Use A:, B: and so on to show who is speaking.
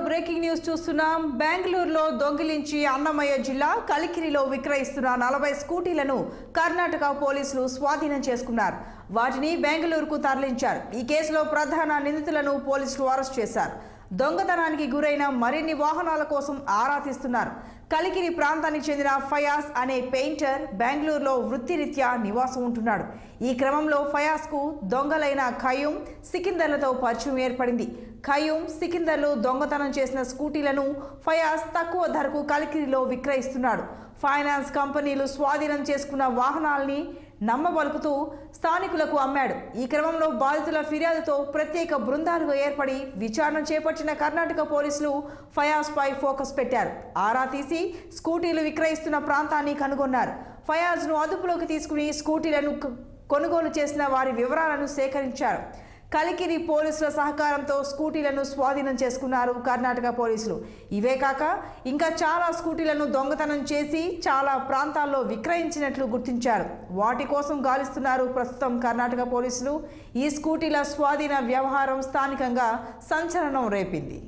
A: Breaking news చూస్తున్నాం. బెంగళూరులో దొంగిలించి అన్నమయ్య జిల్లా కలికిరిలో విక్రయిస్తున్న 40 స్కూటీలను కర్ణాటక పోలీసులు స్వాధీనం చేసుకున్నారు. వాటిని బెంగళూరుకు తరలించారు. ఈ కేసులో ప్రధాన నిందితులను పోలీసులు అరెస్ట్ చేశారు. దొంగతనానికి గురైన మరిన్ని వాహనాల కోసం ఆరా తీస్తున్నారు. కలికిరి ప్రాంతానికి చెందిన ఫయాజ్ అనే పెయింటర్ బెంగళూరులో వృత్తిరీత్యా నివాసం ఉంటున్నాడు. ఈ క్రమంలో ఫయాజ్కు దొంగలైన ఖయూమ్, సికిందర్లతో పరిచయం ఏర్పడింది. ఖయూమ్, సికిందర్లు దొంగతనం చేసిన స్కూటీలను ఫయాజ్ తక్కువ ధరకు కలికిరిలో విక్రయిస్తున్నాడు. ఫైనాన్స్ కంపెనీలు స్వాధీనం చేసుకున్న వాహనాల్ని నమ్మబలుకుతూ స్థానికులకు అమ్మాడు. ఈ క్రమంలో బాధితుల ఫిర్యాదుతో ప్రత్యేక బృందాలుగా ఏర్పడి విచారణ చేపట్టిన కర్ణాటక పోలీసులు ఫయాజ్పై ఫోకస్ పెట్టారు. ఆరా తీసి స్కూటీలు విక్రయిస్తున్న ప్రాంతాన్ని కనుగొన్నారు. ఫయాజ్ను అదుపులోకి తీసుకుని స్కూటీలను కొనుగోలు చేసిన వారి వివరాలను సేకరించారు. కలికిరి పోలీసుల సహకారంతో స్కూటీలను స్వాధీనం చేసుకున్నారు కర్ణాటక పోలీసులు. ఇవే కాక ఇంకా చాలా స్కూటీలను దొంగతనం చేసి చాలా ప్రాంతాల్లో విక్రయించినట్లు గుర్తించారు. వాటి కోసం గాలిస్తున్నారు ప్రస్తుతం కర్ణాటక పోలీసులు. ఈ స్కూటీల స్వాధీన వ్యవహారం స్థానికంగా సంచలనం రేపింది.